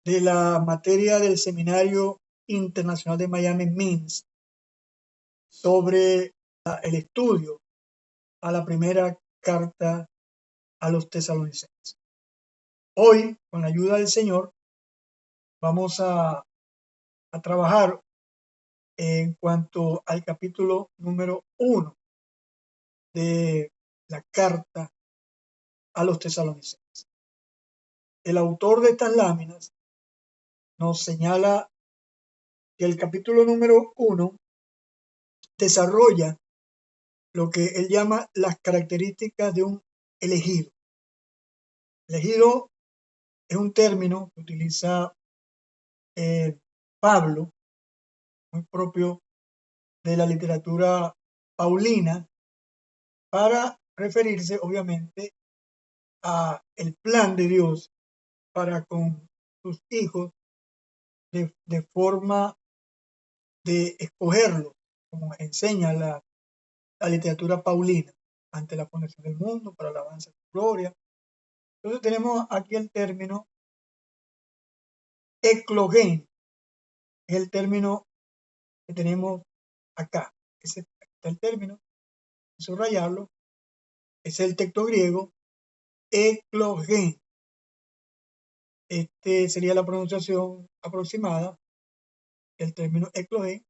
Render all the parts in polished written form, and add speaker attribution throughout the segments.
Speaker 1: de la materia del Seminario Internacional de Miami MINS sobre el estudio a la primera carta a los tesalonicenses. Hoy, con la ayuda del Señor, vamos a trabajar en cuanto al capítulo número 1 de la carta a los tesalonicenses. El autor de estas láminas nos señala que el capítulo número 1 desarrolla lo que él llama las características de un elegido. Elegido es un término que utiliza Pablo, muy propio de la literatura paulina, para referirse obviamente a el plan de Dios para con sus hijos de forma de escogerlo, como enseña la literatura paulina, ante la fundación del mundo, para la alabanza de su gloria. Entonces tenemos aquí el término eclogen, es el término que tenemos acá. Ese está el término, subrayarlo, es el texto griego eclogen. Este sería la pronunciación aproximada del término eclogen.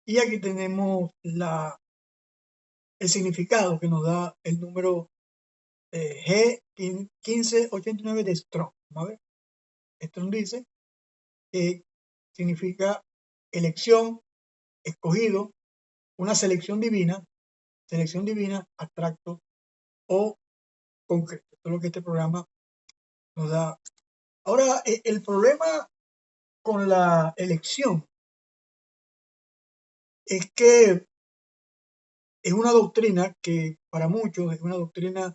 Speaker 1: Y aquí tenemos el significado que nos da el número G1589 de Strong. Vamos a ver. Strong dice que significa elección, escogido, una selección divina, abstracto o concreto. Esto es lo que este programa nos da. Ahora, el problema con la elección es que es una doctrina que para muchos es una doctrina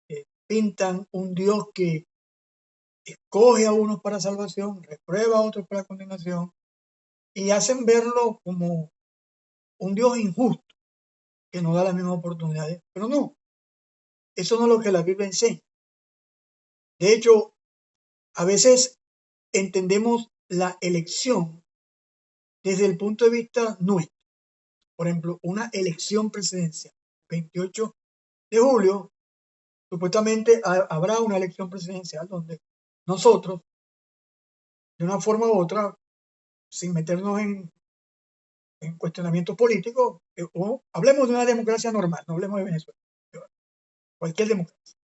Speaker 1: que pintan un Dios que escoge a unos para salvación, reprueba a otros para condenación y hacen verlo como un Dios injusto que no da las mismas oportunidades. Pero no, eso no es lo que la Biblia enseña. De hecho, a veces entendemos la elección desde el punto de vista nuestro. Por ejemplo, una elección presidencial. 28 de julio, supuestamente habrá una elección presidencial donde nosotros, de una forma u otra, sin meternos en cuestionamientos políticos, o hablemos de una democracia normal, no hablemos de Venezuela, cualquier democracia.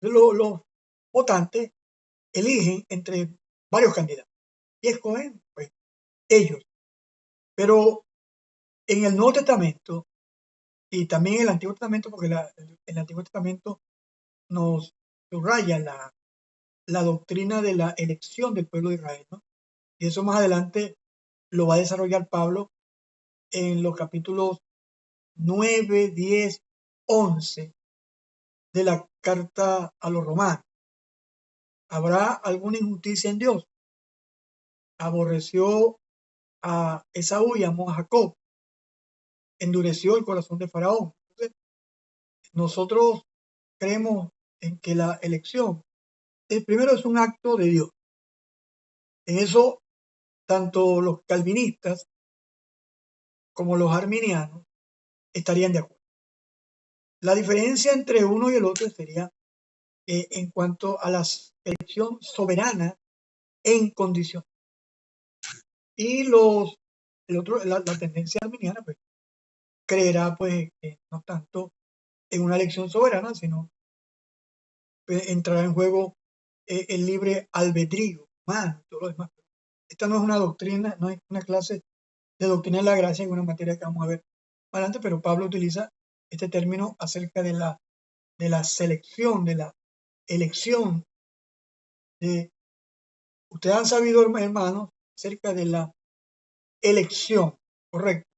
Speaker 1: Los votantes eligen entre varios candidatos y escogen pues, ellos. Pero en el Nuevo Testamento y también en el Antiguo Testamento, porque el Antiguo Testamento nos subraya la doctrina de la elección del pueblo de Israel, ¿no? Y eso más adelante lo va a desarrollar Pablo en los capítulos 9, 10, 11 de la carta a los romanos. ¿Habrá alguna injusticia en Dios? Aborreció a Esaú y amó a Jacob. Endureció el corazón de Faraón. Entonces, nosotros creemos en que la elección, primero es un acto de Dios. En eso, tanto los calvinistas como los arminianos estarían de acuerdo. La diferencia entre uno y el otro sería en cuanto a la elección soberana en condición. Y la tendencia arminiana pues, creerá pues, no tanto en una elección soberana, sino pues, entrará en juego el libre albedrío humano, todo lo demás. Esta no es una doctrina, no es una clase de doctrina de la gracia, en una materia que vamos a ver más adelante, pero Pablo utiliza este término acerca de la selección, de la elección. Ustedes han sabido, hermanos, acerca de la elección, correcto.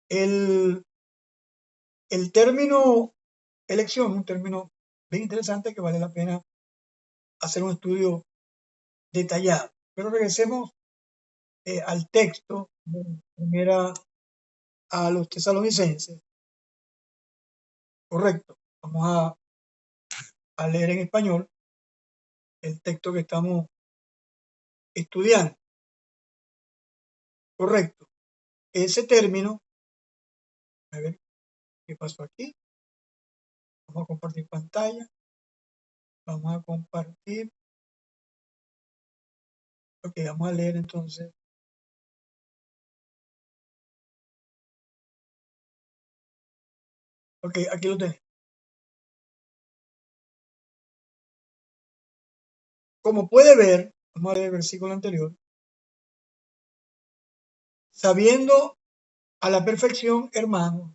Speaker 1: El término elección es un término bien interesante que vale la pena hacer un estudio detallado. Pero regresemos al texto, primera a los tesalonicenses. Correcto. Vamos a leer en español el texto que estamos estudiante. Correcto. Ese término, a ver qué pasó aquí. Vamos a compartir pantalla. Vamos a compartir. Ok, vamos a leer entonces. Ok, aquí lo tenemos. Como puede ver, vamos a leer el versículo anterior. Sabiendo a la perfección, hermanos,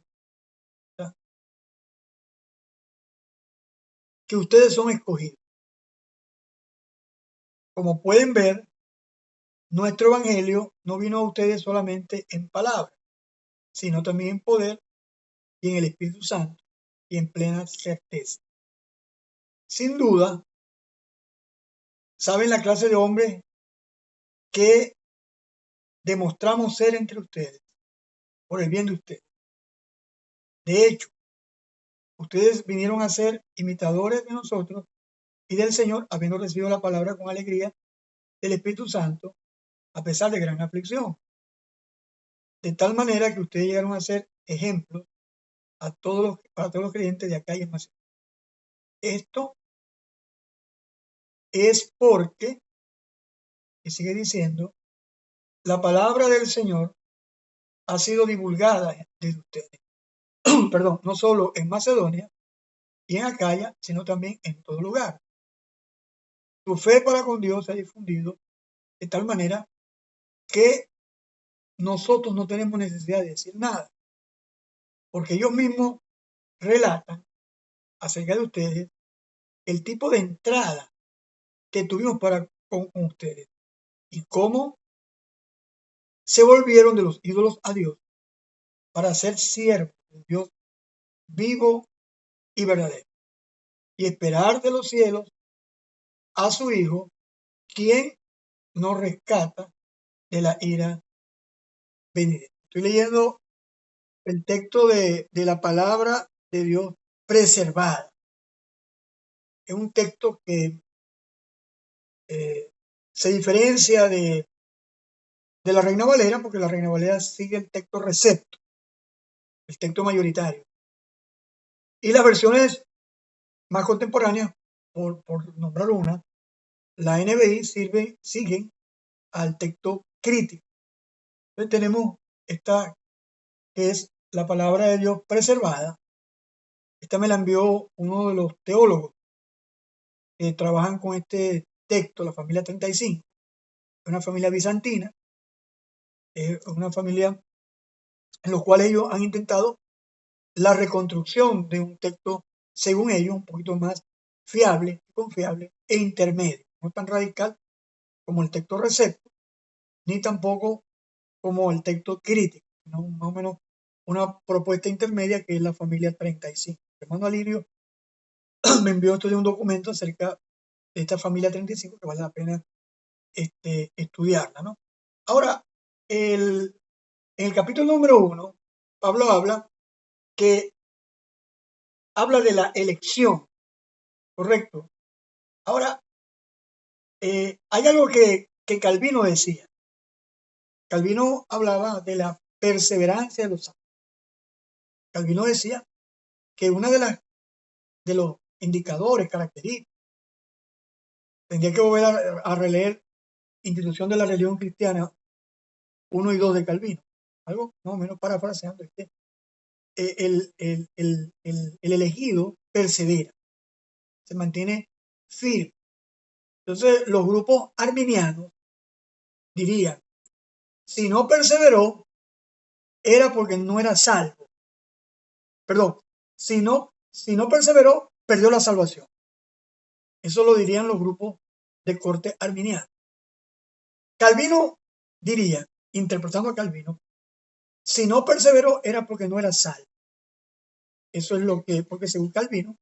Speaker 1: que ustedes son escogidos. Como pueden ver, nuestro evangelio no vino a ustedes solamente en palabra, sino también en poder y en el Espíritu Santo y en plena certeza. Sin duda, saben la clase de hombres que demostramos ser entre ustedes, por el bien de ustedes. De hecho, ustedes vinieron a ser imitadores de nosotros y del Señor, habiendo recibido la palabra con alegría del Espíritu Santo, a pesar de gran aflicción. De tal manera que ustedes llegaron a ser ejemplos para todos los creyentes de acá y en Macedonia. Esto es porque, y sigue diciendo, la palabra del Señor ha sido divulgada desde ustedes. Perdón, no solo en Macedonia y en Acaya, sino también en todo lugar. Tu fe para con Dios se ha difundido de tal manera que nosotros no tenemos necesidad de decir nada, porque ellos mismos relatan acerca de ustedes el tipo de entrada que tuvimos con ustedes y cómo se volvieron de los ídolos a Dios para ser siervos de Dios vivo y verdadero y esperar de los cielos a su Hijo, quien nos rescata de la ira venidera. Estoy leyendo el texto de la palabra de Dios preservada. Es un texto que se diferencia de la Reina Valera, porque la Reina Valera sigue el texto recepto, el texto mayoritario. Y las versiones más contemporáneas, por nombrar una, la NBI siguen al texto crítico. Entonces tenemos esta que es la palabra de Dios preservada. Esta me la envió uno de los teólogos que trabajan con este texto, la familia 35, una familia bizantina, una familia en la cual ellos han intentado la reconstrucción de un texto, según ellos, un poquito más fiable, confiable e intermedio, no tan radical como el texto recepto, ni tampoco como el texto crítico, sino más o menos una propuesta intermedia que es la familia 35. El hermano Alirio me envió esto de un documento acerca de esta familia 35 que vale la pena estudiarla, ¿no? Ahora, en el capítulo número 1, Pablo habla de la elección, ¿correcto? Ahora, hay algo que Calvino decía. Calvino hablaba de la perseverancia de los santos. Calvino decía que una de los indicadores, características, tendría que volver a releer Institución de la Religión Cristiana 1 y 2 de Calvino, algo más o menos parafraseando el elegido persevera, se mantiene firme. Entonces, los grupos arminianos dirían, si no perseveró, era porque no era salvo. Perdón, si no perseveró, perdió la salvación. Eso lo dirían los grupos de corte arminiano. Calvino diría, interpretando a Calvino, si no perseveró, era porque no era salvo. Eso es porque según Calvino,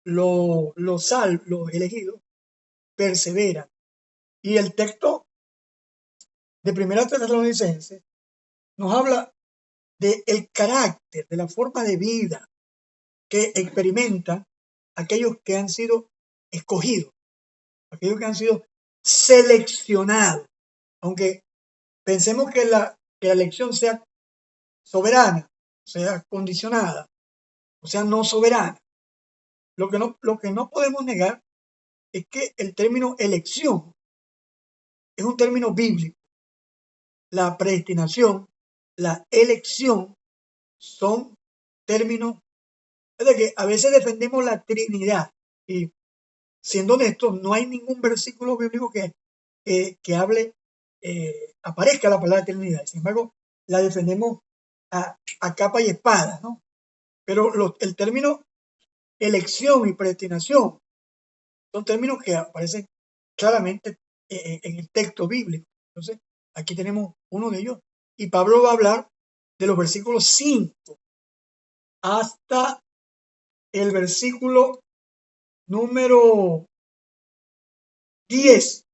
Speaker 1: los elegidos, perseveran. Y el texto de Primera Tesalonicenses nos habla del carácter, de la forma de vida que experimentan aquellos que han sido escogidos, aquellos que han sido seleccionado. Aunque pensemos que la elección sea soberana, sea condicionada, o sea, no soberana. Lo que no podemos negar es que el término elección es un término bíblico. La predestinación, la elección son términos, es de que a veces defendemos la Trinidad y, siendo honestos, no hay ningún versículo bíblico que hable, aparezca la palabra Trinidad. Sin embargo, la defendemos a capa y espada, ¿no? Pero el término elección y predestinación son términos que aparecen claramente en el texto bíblico. Entonces, aquí tenemos uno de ellos. Y Pablo va a hablar de los versículos 5 hasta el versículo número 10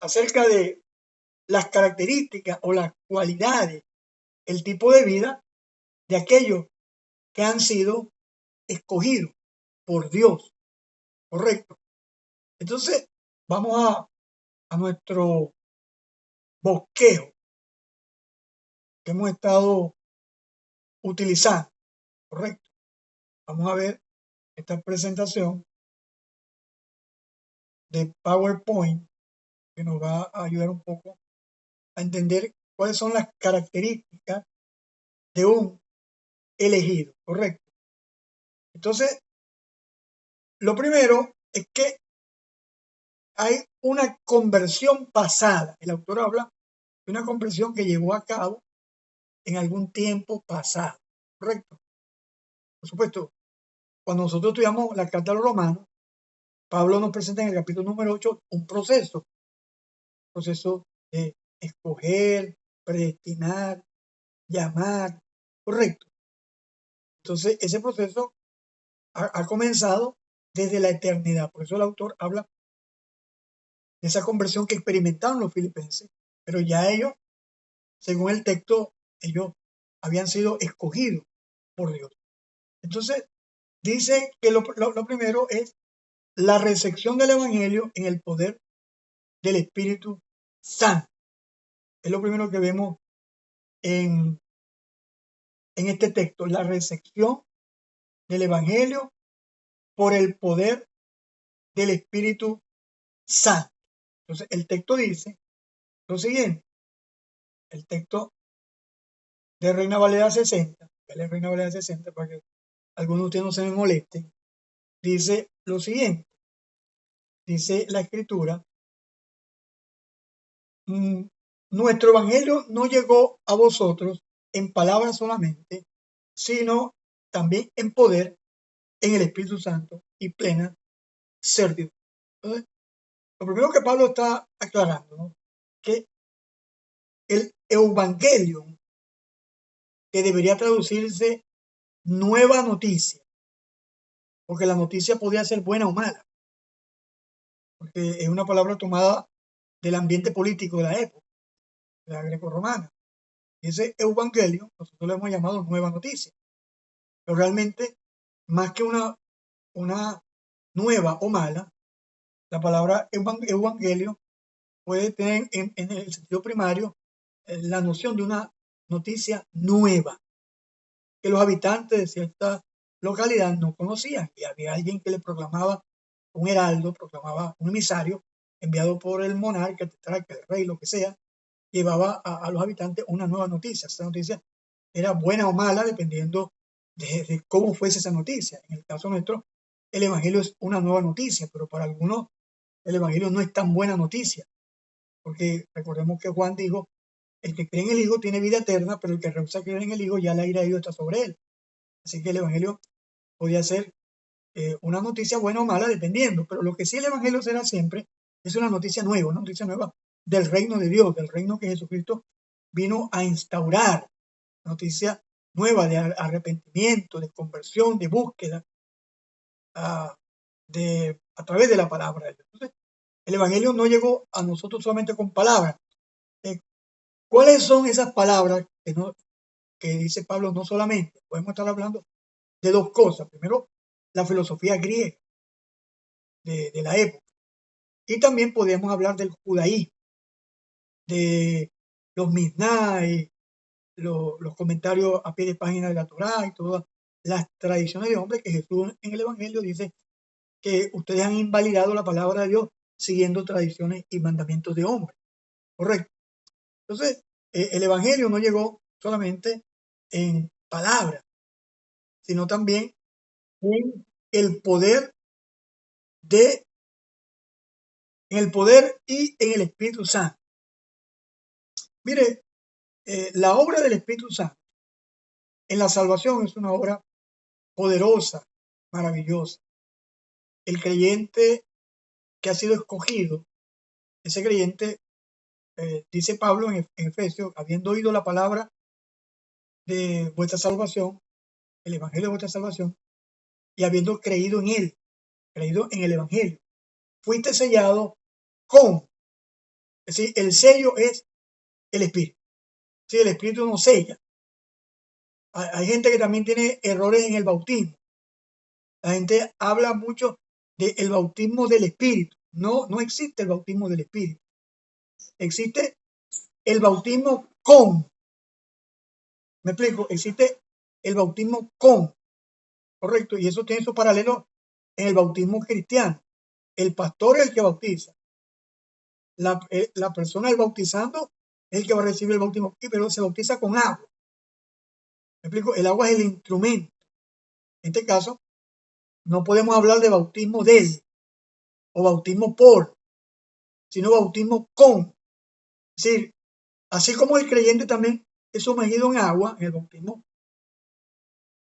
Speaker 1: acerca de las características o las cualidades, el tipo de vida de aquellos que han sido escogidos por Dios. Correcto. Entonces, vamos a nuestro bosquejo que hemos estado utilizando. Correcto. Vamos a ver esta presentación de PowerPoint que nos va a ayudar un poco a entender cuáles son las características de un elegido. Correcto. Entonces, lo primero es que hay una conversión pasada. El autor habla de una conversión que llevó a cabo en algún tiempo pasado. Correcto. Por supuesto, cuando nosotros estudiamos la carta a los romanos, Pablo nos presenta en el capítulo número 8 un proceso de escoger, predestinar, llamar. Correcto. Entonces, ese proceso ha comenzado desde la eternidad. Por eso el autor habla de esa conversión que experimentaron los filipenses, pero ya ellos, según el texto, ellos habían sido escogidos por Dios. Entonces, dice que lo primero es la recepción del Evangelio en el poder del Espíritu Santo. Es lo primero que vemos en este texto, la recepción del Evangelio por el poder del Espíritu Santo. Entonces, el texto dice lo siguiente, el texto de Reina Valera 60, Reina Valera 60 para que algunos de ustedes no se me molesten, dice lo siguiente, dice la Escritura, nuestro Evangelio no llegó a vosotros en palabras solamente, sino también en poder, en el Espíritu Santo y plena certidumbre. Entonces, lo primero que Pablo está aclarando, ¿no? Que el Evangelio, que debería traducirse nueva noticia, porque la noticia podía ser buena o mala, porque es una palabra tomada del ambiente político de la época, de la greco-romana. Ese evangelio nosotros lo hemos llamado nueva noticia, pero realmente más que una nueva o mala, la palabra evangelio puede tener en el sentido primario la noción de una noticia nueva que los habitantes de cierta localidad no conocían, y había alguien que le proclamaba, un heraldo, proclamaba un emisario enviado por el monarca, el tetrarca, el rey, lo que sea, llevaba a los habitantes una nueva noticia. Esa noticia era buena o mala dependiendo de cómo fuese esa noticia. En el caso nuestro, el Evangelio es una nueva noticia, pero para algunos el Evangelio no es tan buena noticia, porque recordemos que Juan dijo, el que cree en el Hijo tiene vida eterna, pero el que rehúsa creer en el Hijo, ya la ira de Dios está sobre él. Así que el Evangelio podía ser una noticia buena o mala dependiendo, pero lo que sí el Evangelio será siempre es una noticia nueva del reino de Dios, del reino que Jesucristo vino a instaurar, noticia nueva de arrepentimiento, de conversión, de búsqueda, a través de la palabra de Dios. Entonces, el Evangelio no llegó a nosotros solamente con palabras. ¿Cuáles son esas palabras que dice Pablo? No solamente, podemos estar hablando de dos cosas. Primero, la filosofía griega de la época. Y también podemos hablar del judaísmo, de los Misná y los comentarios a pie de página de la Torá y todas las tradiciones de hombres que Jesús en el Evangelio dice que ustedes han invalidado la palabra de Dios siguiendo tradiciones y mandamientos de hombres. Correcto. Entonces, el Evangelio no llegó solamente en palabras, sino también en el poder de, en el poder y en el Espíritu Santo. Mire, la obra del Espíritu Santo en la salvación es una obra poderosa, maravillosa. El creyente que ha sido escogido, ese creyente, dice Pablo en Efesios, habiendo oído la palabra de vuestra salvación, el evangelio de vuestra salvación, y habiendo creído en él, creído en el evangelio, fuiste sellado con, es decir, el sello es el Espíritu. Sí, el Espíritu nos sella. Hay gente que también tiene errores en el bautismo. La gente habla mucho del bautismo del Espíritu. No, no existe el bautismo del Espíritu. Existe el bautismo con. ¿Me explico? Existe el bautismo con. Correcto. Y eso tiene su paralelo en el bautismo cristiano. El pastor es el que bautiza. La persona del bautizando es el que va a recibir el bautismo, pero se bautiza con agua. ¿Me explico? El agua es el instrumento. En este caso, no podemos hablar de bautismo de o bautismo por, sino bautismo con. Es decir, así como el creyente también es sumergido en agua, en el bautismo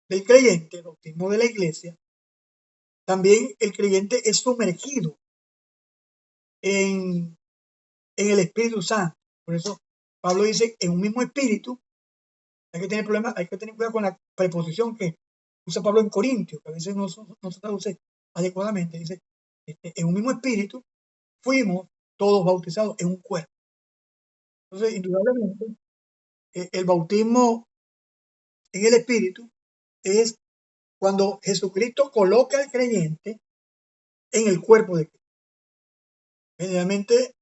Speaker 1: del creyente, el bautismo de la iglesia, también el creyente es sumergido en el Espíritu Santo. Por eso Pablo dice, en un mismo espíritu, hay que tener problemas, hay que tener cuidado con la preposición que usa Pablo en Corintios, que a veces no se traduce adecuadamente. Dice, en un mismo espíritu fuimos todos bautizados en un cuerpo. Entonces, indudablemente, el bautismo en el espíritu es cuando Jesucristo coloca al creyente en el cuerpo de Cristo. Generalmente,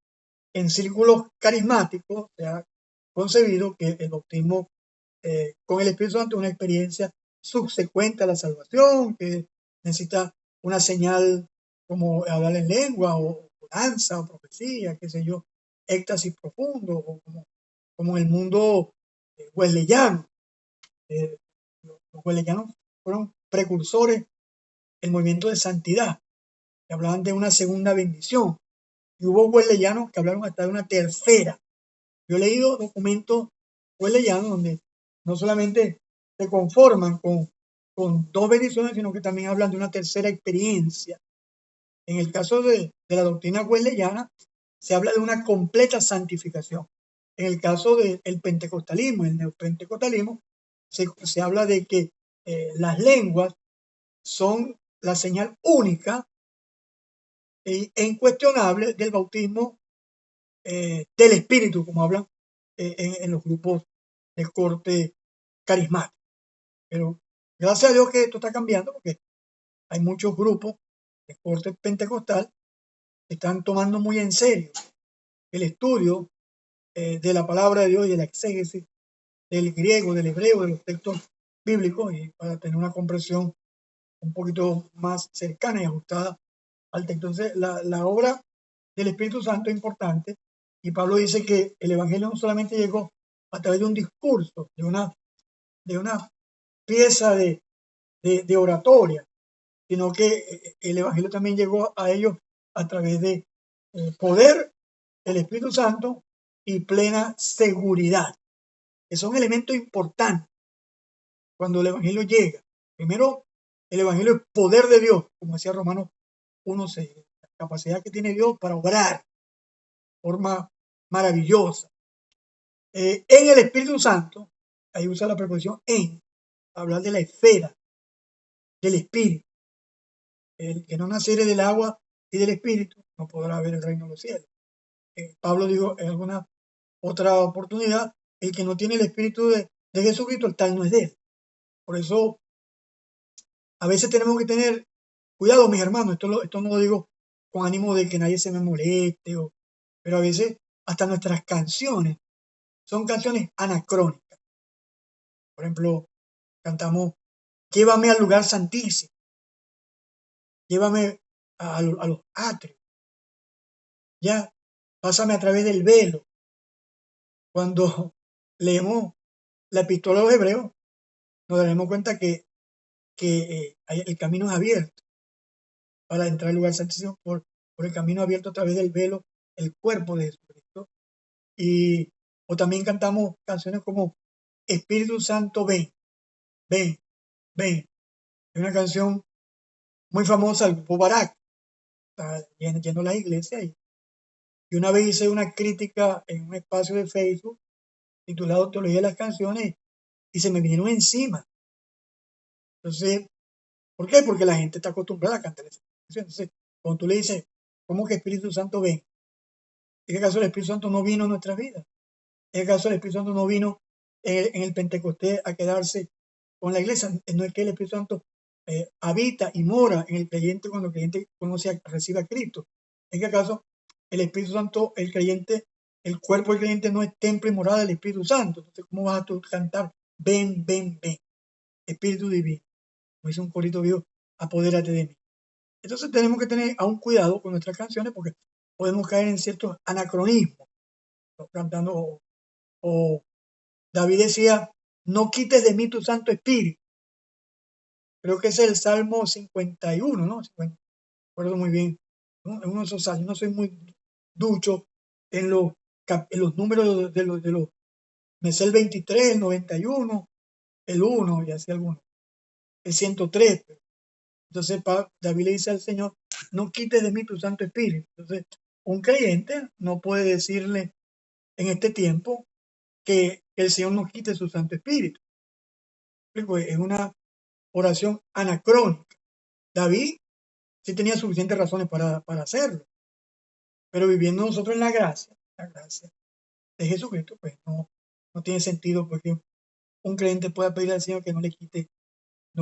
Speaker 1: en círculos carismáticos se ha concebido que el bautismo con el Espíritu Santo es una experiencia subsecuente a la salvación, que necesita una señal como hablar en lengua o danza o profecía, qué sé yo, éxtasis profundo, o como en el mundo wesleyano. Los wesleyanos fueron precursores del movimiento de santidad, que hablaban de una segunda bendición. Y hubo wesleyanos que hablaron hasta de una tercera. Yo he leído documentos wesleyanos donde no solamente se conforman con dos bendiciones, sino que también hablan de una tercera experiencia. En el caso de la doctrina wesleyana, se habla de una completa santificación. En el caso del pentecostalismo, el neopentecostalismo, se habla de que las lenguas son la señal única e incuestionable del bautismo del Espíritu, como hablan en los grupos de corte carismático. Pero gracias a Dios que esto está cambiando, porque hay muchos grupos de corte pentecostal que están tomando muy en serio el estudio de la palabra de Dios y de la exégesis del griego, del hebreo, de los textos bíblicos, y para tener una comprensión un poquito más cercana y ajustada al texto. Entonces, la obra del Espíritu Santo es importante, y Pablo dice que el Evangelio no solamente llegó a través de un discurso, de una pieza de oratoria, sino que el Evangelio también llegó a ellos a través de poder del Espíritu Santo y plena seguridad, que son elementos importantes cuando el Evangelio llega. Primero, el Evangelio es poder de Dios, como decía Romanos 1:6, la capacidad que tiene Dios para obrar de forma maravillosa. En el Espíritu Santo, ahí usa la preposición en, hablar de la esfera del Espíritu. El que no naciere del agua y del Espíritu no podrá ver el reino de los cielos. Pablo dijo en alguna otra oportunidad, el que no tiene el Espíritu de Jesucristo, el tal no es de él. Por eso, a veces tenemos que tener cuidado, mis hermanos, esto no lo digo con ánimo de que nadie se me moleste, pero a veces hasta nuestras canciones son canciones anacrónicas. Por ejemplo, cantamos, llévame al lugar santísimo, llévame a los atrios, ya, pásame a través del velo. Cuando leemos la epístola a los hebreos, nos daremos cuenta que el camino es abierto para entrar al lugar santísimo por el camino abierto a través del velo, el cuerpo de Jesucristo. O también cantamos canciones como Espíritu Santo, ven, ven, ven. Es una canción muy famosa del grupo Barak, está yendo a la iglesia. Y una vez hice una crítica en un espacio de Facebook titulado Teología de las Canciones y se me vinieron encima. Entonces, ¿por qué? Porque la gente está acostumbrada a cantar esa canción. Entonces, cuando tú le dices, ¿cómo que Espíritu Santo ven? ¿En qué caso el Espíritu Santo no vino a nuestra vida? ¿En qué caso el Espíritu Santo no vino en el Pentecostés a quedarse con la iglesia? No es que el Espíritu Santo habita y mora en el creyente cuando el creyente recibe a Cristo. ¿En qué caso el Espíritu Santo, el creyente, el cuerpo del creyente no es templo y morada del Espíritu Santo? Entonces, ¿cómo vas a tú cantar? Ven, ven, ven, Espíritu Divino. Como dice un corito viejo, apodérate de mí. Entonces tenemos que tener aún cuidado con nuestras canciones porque podemos caer en ciertos anacronismos. Cantando, o David decía, no quites de mí tu Santo Espíritu. Creo que es el Salmo 51, ¿no? Recuerdo muy bien. ¿No? En uno de esos salmos, no soy muy ducho en los números de los, me sé el 23, el 91, el 1 y así algunos, el 103. Entonces David le dice al Señor, no quites de mí tu Santo Espíritu. Entonces, un creyente no puede decirle en este tiempo que el Señor nos quite su Santo Espíritu. Es una oración anacrónica. David sí tenía suficientes razones para hacerlo, pero viviendo nosotros en la gracia de Jesucristo, pues no tiene sentido porque un creyente pueda pedir al Señor que no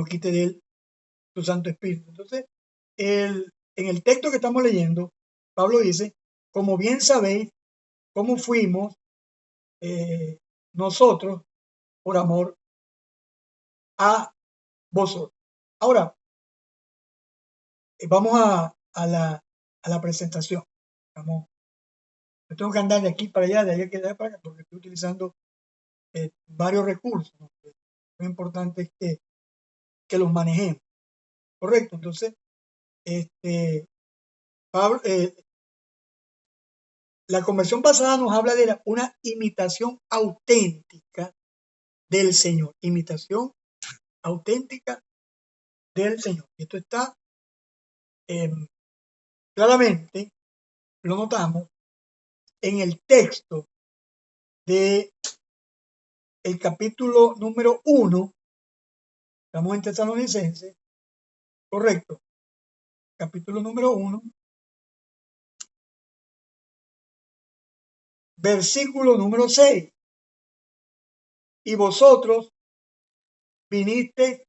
Speaker 1: quite de él su Santo Espíritu. Entonces, en el texto que estamos leyendo, Pablo dice, como bien sabéis, cómo fuimos nosotros por amor a vosotros. Ahora, vamos a la presentación. Yo tengo que andar de aquí para allá, de allá que allá para acá, porque estoy utilizando varios recursos, ¿no? Lo importante es que los manejemos. Correcto. Entonces, Pablo, la conversión pasada nos habla de una imitación auténtica del Señor. Imitación auténtica del Señor. Esto está claramente, lo notamos, en el texto de el capítulo número 1, estamos en Tesalonicenses, correcto, capítulo número 1, versículo número 6. Y vosotros viniste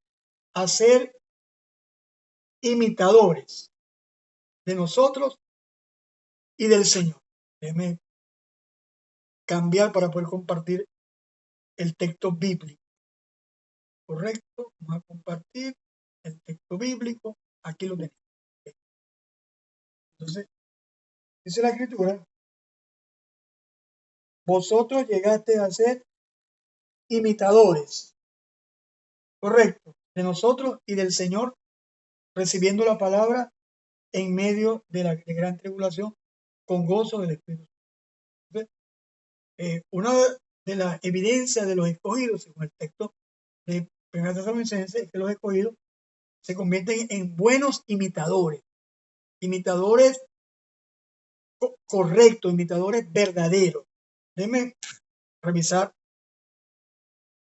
Speaker 1: a ser imitadores de nosotros y del Señor. Déjeme cambiar para poder compartir el texto bíblico. Correcto, vamos a compartir el texto bíblico. Aquí lo tenemos. Entonces, dice la escritura, vosotros llegaste a ser imitadores, correcto, de nosotros y del Señor, recibiendo la palabra en medio de la gran tribulación con gozo del Espíritu. Entonces, una de las evidencias de los escogidos, según el texto de 1 Tesalonicenses, es que los escogidos se convierten en buenos imitadores, imitadores correctos, imitadores verdaderos. Déjenme revisar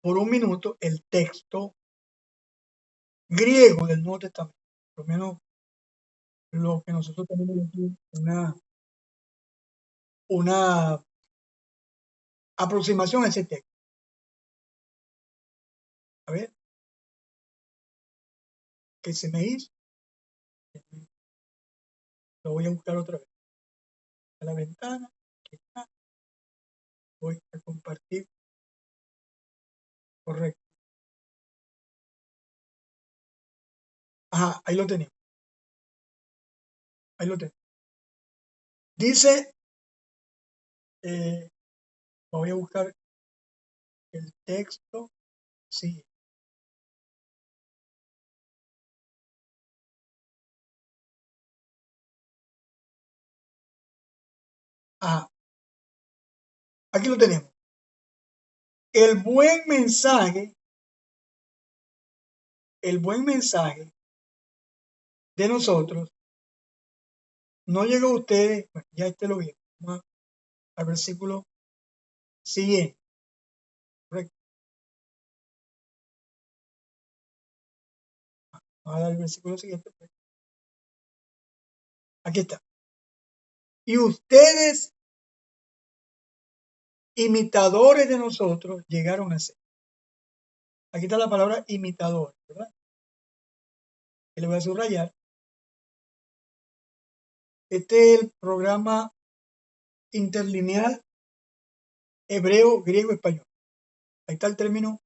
Speaker 1: por un minuto el texto griego del Nuevo Testamento, por lo menos lo que nosotros tenemos aquí, una aproximación a ese texto. A ver, ¿qué se me hizo? Lo voy a buscar otra vez. A la ventana. Aquí está. Voy a compartir. Correcto. Ajá, ahí lo tenemos. Ahí lo tenemos. Dice, voy a buscar el texto. Sí. Ah, aquí lo tenemos. El buen mensaje, el buen mensaje de nosotros no llegó a ustedes, bueno, ya este lo vimos. Vamos al versículo siguiente. Correcto. Vamos a dar el versículo siguiente. Pues. Aquí está. Y ustedes, imitadores de nosotros, llegaron a ser. Aquí está la palabra imitador, ¿verdad? Que le voy a subrayar. Este es el programa interlineal hebreo, griego, español. Ahí está el término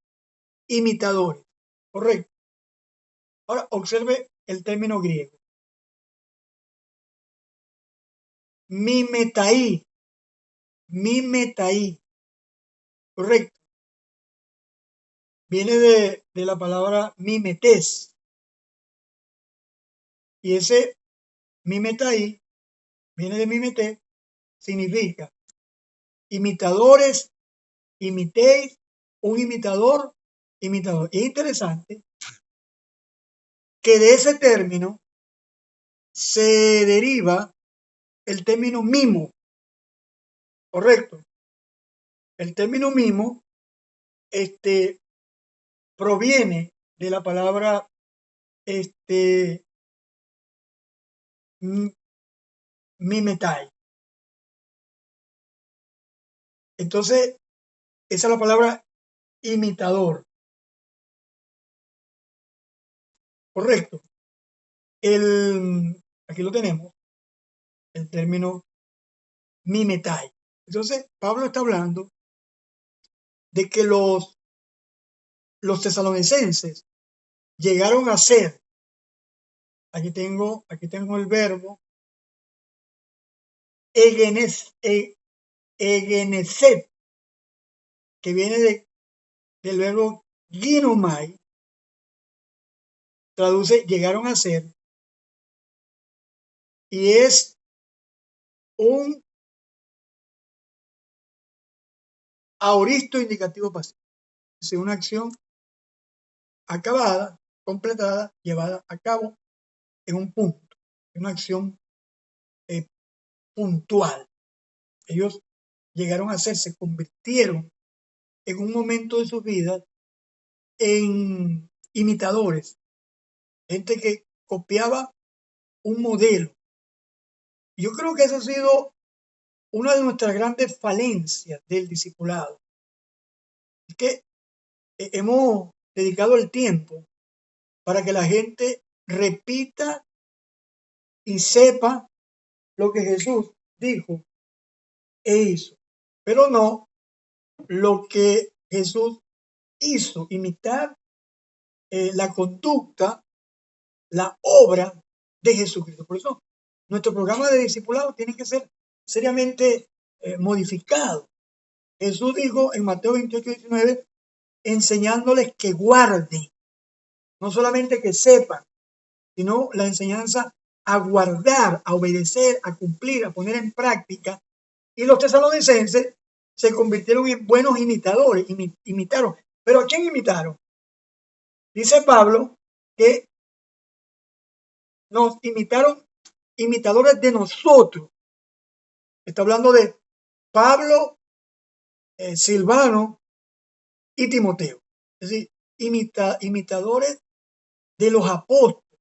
Speaker 1: imitadores. Correcto. Ahora observe el término griego. Mimetai. Mimetai. Correcto. Viene de la palabra mimetes. Y ese mimetai viene de mimete, significa imitadores, imitéis, un imitador, imitador. Es interesante que de ese término se deriva el término mimo, correcto. El término mimo proviene de la palabra mimetai. Entonces, esa es la palabra imitador, correcto. Aquí lo tenemos, el término mimetai. Entonces, Pablo está hablando de que los tesalonicenses llegaron a ser, aquí tengo el verbo, egeneset, que viene del verbo ginomai, traduce llegaron a ser, y es un aoristo indicativo pasivo, es una acción acabada, completada, llevada a cabo en un punto, una acción eh, puntual. Ellos llegaron a ser, se convirtieron en un momento de sus vidas en imitadores, gente que copiaba un modelo. Yo creo que esa ha sido una de nuestras grandes falencias del discipulado. Es que hemos dedicado el tiempo para que la gente repita y sepa lo que Jesús dijo e hizo, pero no lo que Jesús hizo, imitar la conducta, la obra de Jesucristo. Por eso nuestro programa de discipulado tiene que ser seriamente modificado. Jesús dijo en Mateo 28:19, enseñándoles que guarden, no solamente que sepan, sino la enseñanza a guardar, a obedecer, a cumplir, a poner en práctica. Y los tesalonicenses se convirtieron en buenos imitadores, imitaron. ¿Pero a quién imitaron? Dice Pablo que nos imitaron imitadores de nosotros. Está hablando de Pablo, Silvano y Timoteo. Es decir, imitadores de los apóstoles,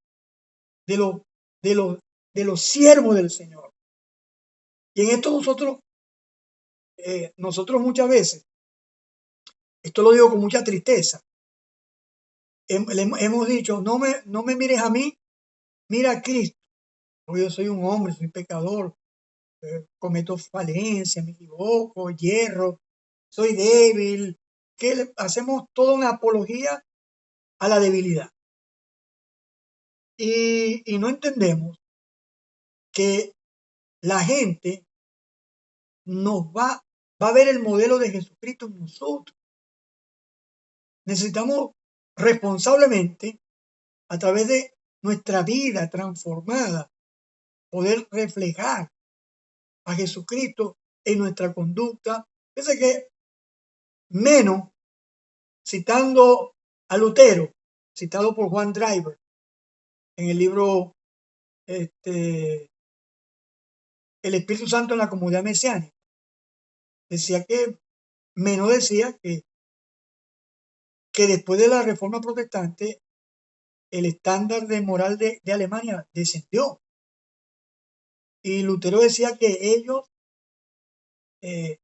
Speaker 1: de los, de los, de los siervos del Señor. Y en esto nosotros muchas veces, esto lo digo con mucha tristeza, hemos dicho, no me mires a mí, mira a Cristo. porque yo soy un hombre, soy pecador, cometo falencias, me equivoco, hierro, soy débil, que hacemos toda una apología a la debilidad. Y no entendemos que la gente va a ver el modelo de Jesucristo en nosotros. Necesitamos responsablemente, a través de nuestra vida transformada, poder reflejar a Jesucristo en nuestra conducta. Fíjense que menos, citando a Lutero, citado por Juan Driver en el libro El Espíritu Santo en la Comunidad Mesiánica, decía que Menos decía que después de la Reforma Protestante el estándar de moral de Alemania descendió. Y Lutero decía que ellos eh,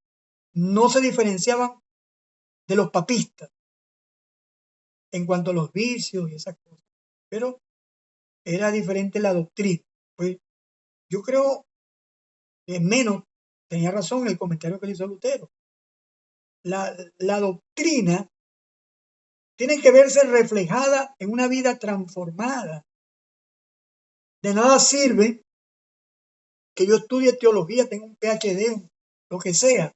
Speaker 1: no se diferenciaban de los papistas en cuanto a los vicios y esas cosas, pero era diferente la doctrina. Pues yo creo que Menos tenía razón en el comentario que le hizo Lutero. La doctrina tiene que verse reflejada en una vida transformada. De nada sirve que yo estudie teología, tenga un PhD, lo que sea.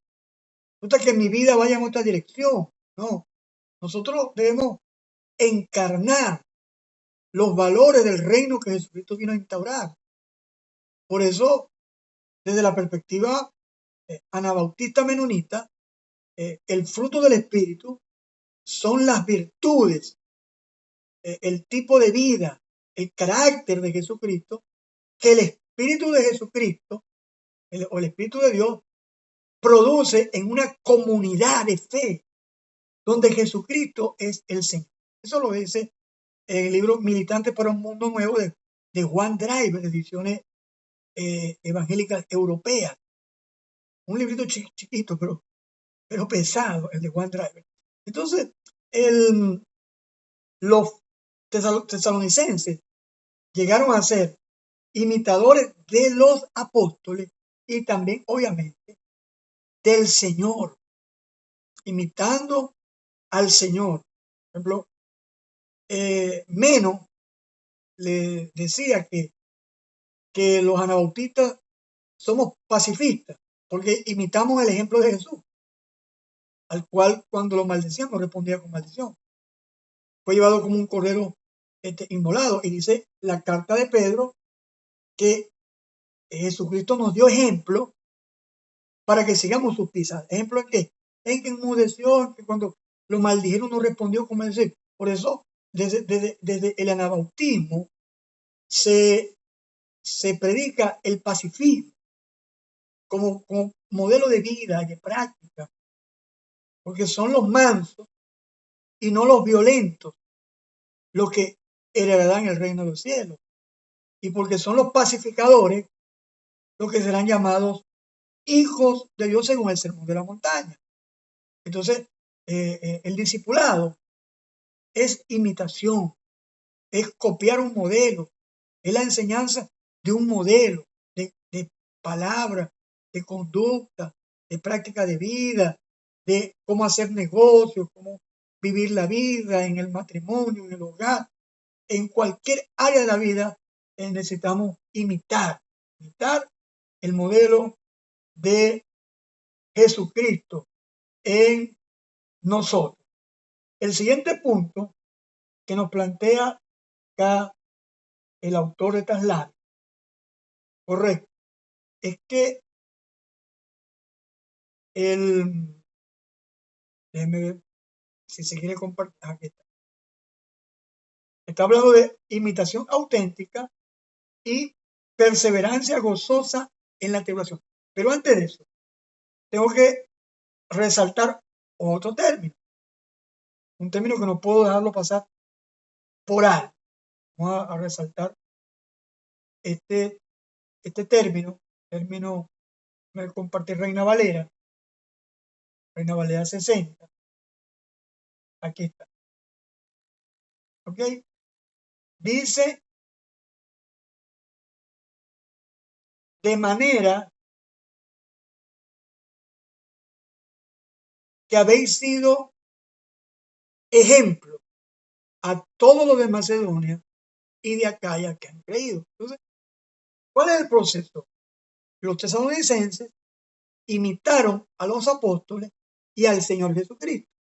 Speaker 1: Resulta que mi vida vaya en otra dirección. No, nosotros debemos encarnar los valores del reino que Jesucristo vino a instaurar. Por eso, desde la perspectiva anabautista menonita, el fruto del Espíritu son las virtudes, el tipo de vida, el carácter de Jesucristo, que el Espíritu de Jesucristo o el Espíritu de Dios produce en una comunidad de fe donde Jesucristo es el Señor. Eso lo dice en el libro Militantes para un Mundo Nuevo de Juan Driver, de ediciones evangélicas europeas. Un librito chiquito, pero pesado, el de Juan Driver. Entonces, los tesalonicenses llegaron a ser imitadores de los apóstoles y también, obviamente, del Señor, imitando al Señor. Por ejemplo, Menos le decía que los anabautistas somos pacifistas porque imitamos el ejemplo de Jesús, al cual cuando lo maldecíamos respondía con maldición. Fue llevado como un cordero inmolado, y dice la carta de Pedro que Jesucristo nos dio ejemplo para que sigamos sus pisadas. ¿Ejemplo en qué? En que enmudeció, en que cuando lo maldijeron no respondió como decir. Por eso, desde el anabautismo se predica el pacifismo como modelo de vida y de práctica, porque son los mansos y no los violentos los que heredarán el reino de los cielos, y porque son los pacificadores los que serán llamados hijos de Dios según el sermón de la montaña. Entonces, el discipulado es imitación, es copiar un modelo, es la enseñanza de un modelo de palabra, de conducta, de práctica de vida, de cómo hacer negocios, cómo vivir la vida en el matrimonio, en el hogar, en cualquier área de la vida. Necesitamos imitar el modelo de Jesucristo en nosotros. El siguiente punto que nos plantea acá el autor de Traslado, correcto, es que déjeme ver si se quiere compartir, aquí está hablando de imitación auténtica y perseverancia gozosa en la tribulación. Pero antes de eso, tengo que resaltar otro término, un término que no puedo dejarlo pasar por alto. Vamos a resaltar este término, me compartir Reina Valera 60, aquí está, ¿ok? Dice de manera que habéis sido ejemplo a todos los de Macedonia y de Acaya que han creído. Entonces, ¿cuál es el proceso? Los tesalonicenses imitaron a los apóstoles y al Señor Jesucristo,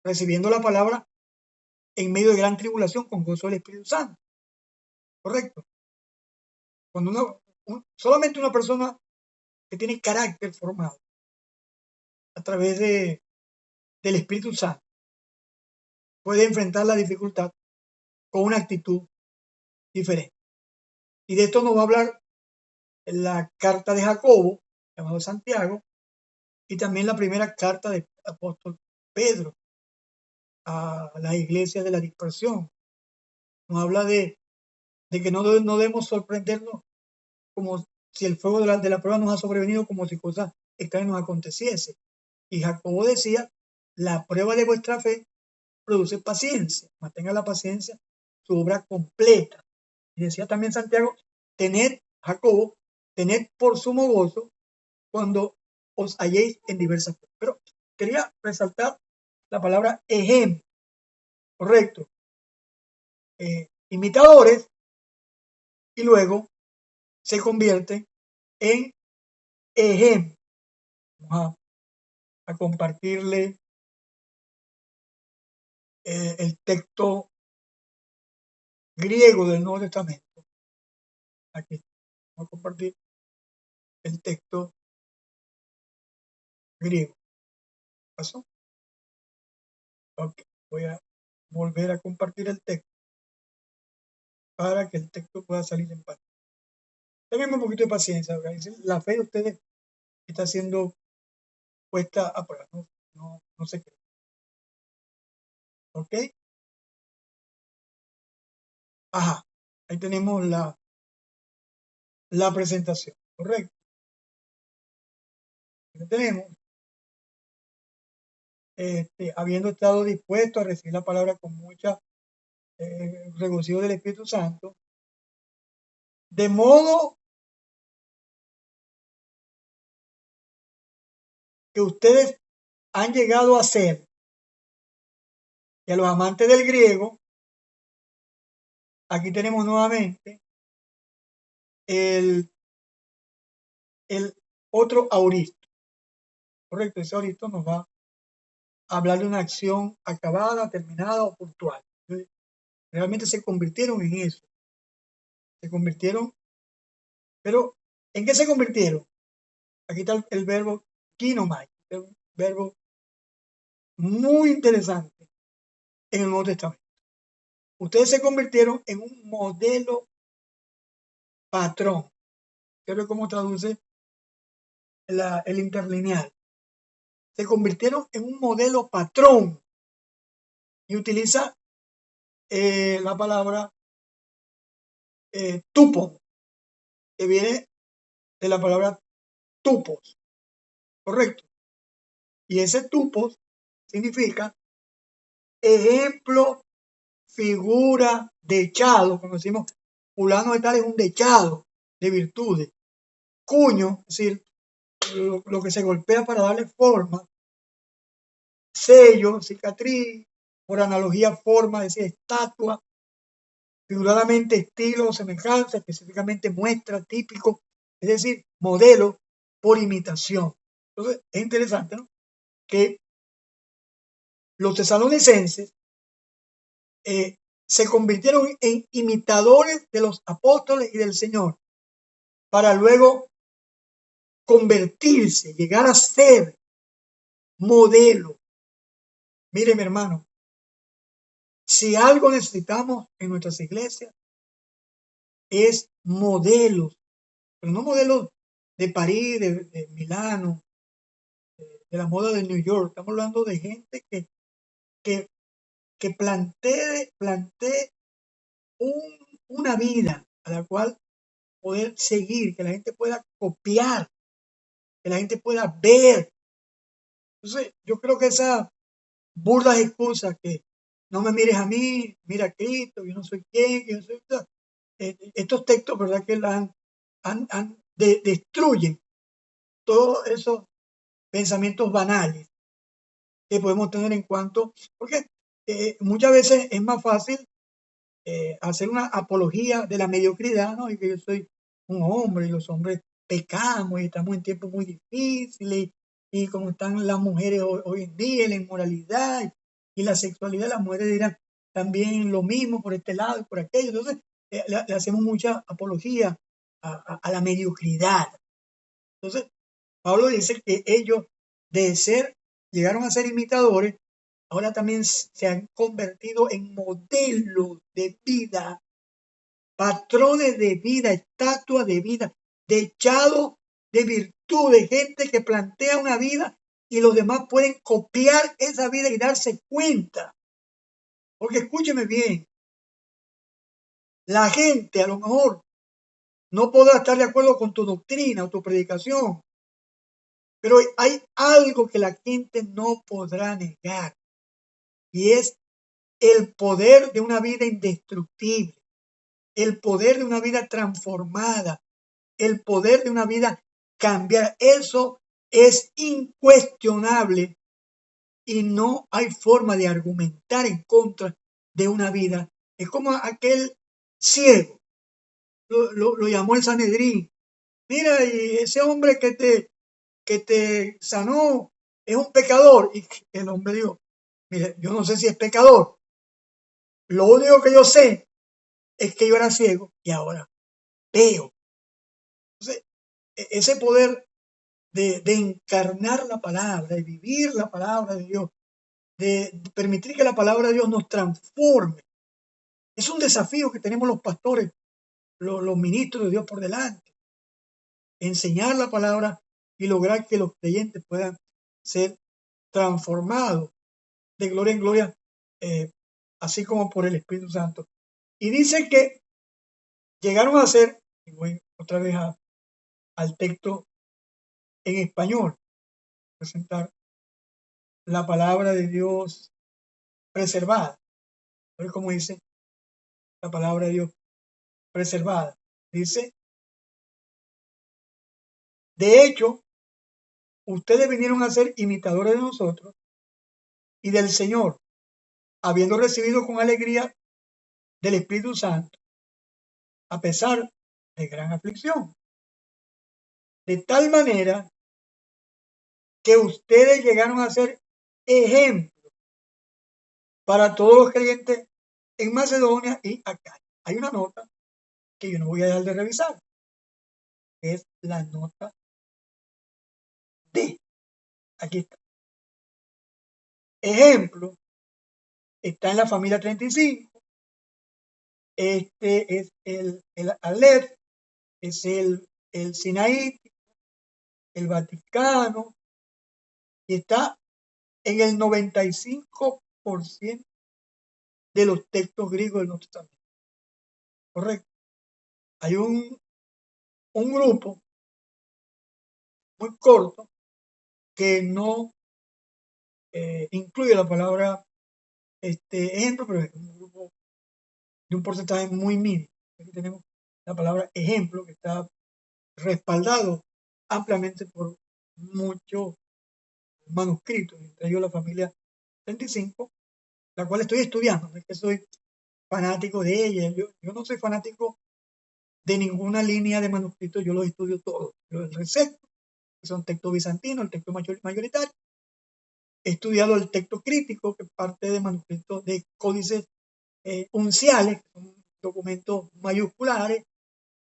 Speaker 1: recibiendo la palabra en medio de gran tribulación con gozo del Espíritu Santo. ¿Correcto? Cuando solamente una persona que tiene carácter formado a través del Espíritu Santo puede enfrentar la dificultad con una actitud diferente. Y de esto nos va a hablar la carta de Jacobo, llamado Santiago, y también la primera carta del apóstol Pedro a las iglesias de la dispersión. Nos habla de que no debemos sorprendernos como si el fuego de la prueba nos ha sobrevenido como si cosas extrañas nos aconteciese. Y Jacobo decía, la prueba de vuestra fe produce paciencia, mantenga la paciencia, su obra completa. Y decía también Santiago, Jacobo, tened por sumo gozo cuando os halléis en diversas pruebas. Pero quería resaltar la palabra ejemplo, correcto. Imitadores, y luego se convierte en ejemplo. Vamos a compartirle el texto griego del Nuevo Testamento. Aquí vamos a compartir el texto griego. ¿Pasó? Ok, voy a volver a compartir el texto para que el texto pueda salir en pantalla. Tengan un poquito de paciencia. La fe de ustedes está siendo puesta a prueba. No se cree. ¿Ok? Ajá. Ahí tenemos la presentación. Correcto. Aquí tenemos. Habiendo estado dispuesto a recibir la palabra con mucha regocijo del Espíritu Santo, de modo que ustedes han llegado a ser, y a los amantes del griego, aquí tenemos nuevamente el otro auristo, correcto, ese auristo nos va a hablar de una acción acabada, terminada o puntual. Realmente se convirtieron en eso, pero ¿en qué se convirtieron? Aquí está el verbo kinomai, un verbo muy interesante en el Nuevo Testamento. Ustedes se convirtieron en un modelo patrón. Quiero ver cómo traduce el interlineal. Se convirtieron en un modelo patrón y utiliza la palabra tupon, que viene de la palabra tupos, correcto. Y ese tupos significa ejemplo, figura, dechado. Cuando decimos fulano de tal es un dechado de virtudes. Cuño, es decir, lo que se golpea para darle forma. Sello, cicatriz, por analogía forma, es decir, estatua. Figuradamente estilo o semejanza, específicamente muestra, típico, es decir, modelo por imitación. Entonces, es interesante, ¿no? Que los tesalonicenses se convirtieron en imitadores de los apóstoles y del Señor, para luego convertirse, llegar a ser modelo. Mire, mi hermano, si algo necesitamos en nuestras iglesias es modelos, pero no modelos de París, de Milano, de la moda de New York. Estamos hablando de gente que plantee una vida a la cual poder seguir, que la gente pueda copiar, que la gente pueda ver. Entonces, yo creo que esas burdas excusas que no me mires a mí, mira a Cristo, yo no soy quien, yo soy... estos textos, ¿verdad? Que han destruyen todos esos pensamientos banales que podemos tener en cuanto, porque muchas veces es más fácil hacer una apología de la mediocridad, ¿no? Y que yo soy un hombre y los hombres pecamos y estamos en tiempos muy difíciles y como están las mujeres hoy en día, la inmoralidad y la sexualidad, las mujeres dirán también lo mismo por este lado y por aquello. Entonces, le hacemos mucha apología a la mediocridad. Entonces, Pablo dice que ellos de ser, llegaron a ser imitadores, ahora también se han convertido en modelos de vida, patrones de vida, estatuas de vida, dechados de virtud, de gente que plantea una vida y los demás pueden copiar esa vida y darse cuenta. Porque escúcheme bien, la gente a lo mejor no podrá estar de acuerdo con tu doctrina o tu predicación, pero hay algo que la gente no podrá negar y es el poder de una vida indestructible, el poder de una vida transformada, el poder de una vida cambiar. Eso es incuestionable y no hay forma de argumentar en contra de una vida. Es como aquel ciego, lo llamó el Sanedrín. Mira, y ese hombre que te sanó es un pecador. Y el hombre dijo, mire, yo no sé si es pecador. Lo único que yo sé es que yo era ciego y ahora veo. Entonces, ese poder de encarnar la palabra, de vivir la palabra de Dios, de permitir que la palabra de Dios nos transforme. Es un desafío que tenemos los pastores, los ministros de Dios por delante. Enseñar la palabra y lograr que los creyentes puedan ser transformados de gloria en gloria, así como por el Espíritu Santo. Y dice que llegaron a ser, y voy otra vez al texto en español, presentar la palabra de Dios preservada. ¿Ves cómo dice la palabra de Dios preservada? Dice, de hecho, ustedes vinieron a ser imitadores de nosotros y del Señor, habiendo recibido con alegría del Espíritu Santo, a pesar de gran aflicción. De tal manera que ustedes llegaron a ser ejemplo para todos los creyentes en Macedonia y acá. Hay una nota que yo no voy a dejar de revisar, que es la nota D. Aquí está. Ejemplo, está en la familia 35. Este es el Aleph, es el Sinaí, el Vaticano, y está en el 95% de los textos griegos del Nuevo Testamento. Correcto. Hay un grupo muy corto que no incluye la palabra ejemplo, pero es un grupo de un porcentaje muy mínimo. Aquí tenemos la palabra ejemplo que está respaldado ampliamente por muchos manuscritos, entre ellos la familia 35, la cual estoy estudiando. No es que soy fanático de ella, yo no soy fanático de ninguna línea de manuscritos, yo los estudio todos. Yo el recepto, que son textos bizantinos, el texto mayoritario. He estudiado el texto crítico, que parte de manuscritos de códices unciales, que son documentos mayusculares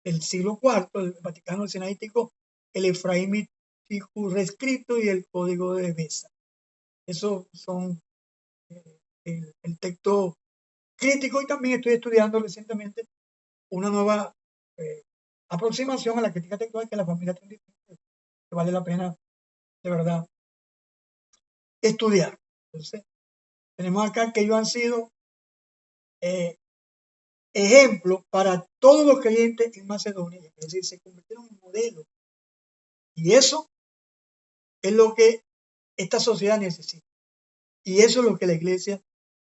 Speaker 1: del siglo IV, el Vaticano, el Sinaítico, el Efraímitico reescrito y el Código de Beza. Esos son el texto crítico, y también estoy estudiando recientemente una nueva aproximación a la crítica textual, que es la familia 35, que vale la pena de verdad estudiar. Entonces, tenemos acá que ellos han sido ejemplo para todos los creyentes en Macedonia, es decir, se convirtieron en modelos. Y eso es lo que esta sociedad necesita. Y eso es lo que la iglesia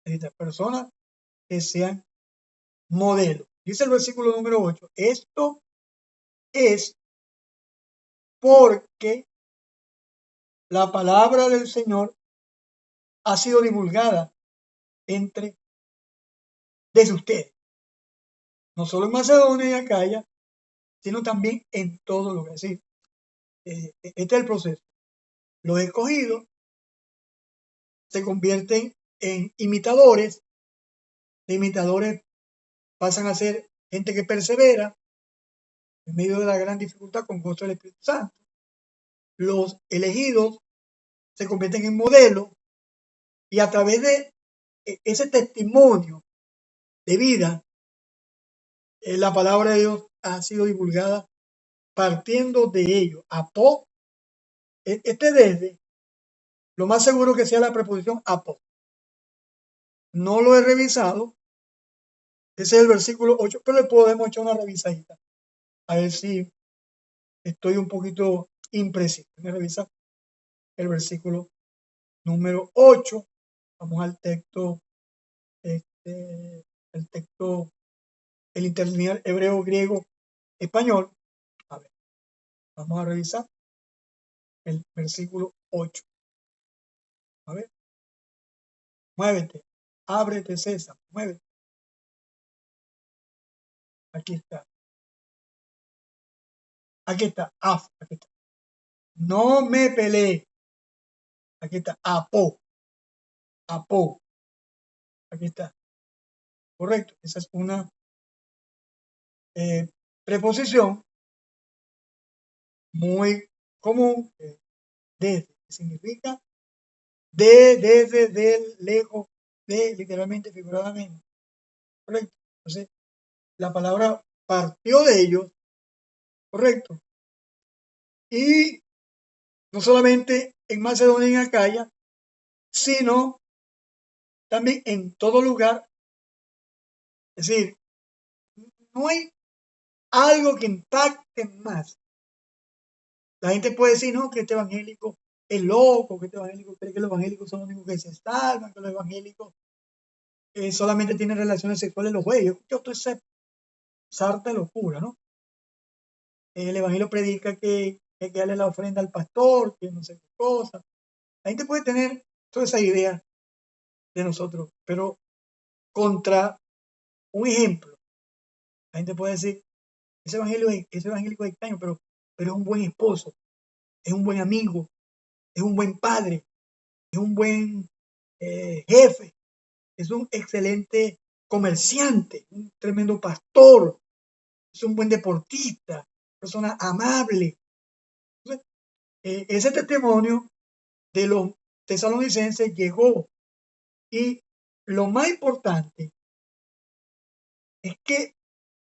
Speaker 1: necesita, personas que sean modelos. Dice el versículo número 8, esto es porque la palabra del Señor ha sido divulgada desde ustedes, no solo en Macedonia y Acaya, sino también en todo lugar. Es decir, este es el proceso. Los escogidos se convierten en imitadores, de imitadores pasan a ser gente que persevera en medio de la gran dificultad con gozo del Espíritu Santo. Los elegidos se convierten en modelos y a través de ese testimonio de vida, la palabra de Dios ha sido divulgada partiendo de ellos. Apó, desde, lo más seguro que sea la preposición apó. No lo he revisado, ese es el versículo 8, pero le podemos echar una revisadita, a ver si estoy un poquito impreciso. Voy a revisar el versículo número 8. Vamos al texto, el texto, el interlineal hebreo, griego, español. A ver, vamos a revisar el versículo 8. A ver, muévete, ábrete, César, muévete. Aquí está. Aquí está, aquí está. No me peleé. Aquí está, apó. Aquí está. Correcto. Esa es una preposición muy común, desde, que significa desde, del, lejos, de, literalmente, figuradamente. Correcto. Entonces, la palabra partió de ellos, correcto. Y no solamente en Macedonia y en Acaya, sino también en todo lugar. Es decir, no hay algo que impacte más. La gente puede decir, no, que este evangélico es loco, que este evangélico cree que los evangélicos son los únicos que se salvan, que los evangélicos solamente tienen relaciones sexuales los güeyes. Yo estoy sarta de locura, ¿no? El evangelio predica que hay que darle la ofrenda al pastor, que no sé qué cosa. La gente puede tener toda esa idea de nosotros, pero contra un ejemplo, la gente puede decir, ese evangélico es extraño, pero es un buen esposo, es un buen amigo, es un buen padre, es un buen jefe, es un excelente comerciante, un tremendo pastor, es un buen deportista, persona amable. Entonces, ese testimonio de los tesalonicenses llegó, y lo más importante es que,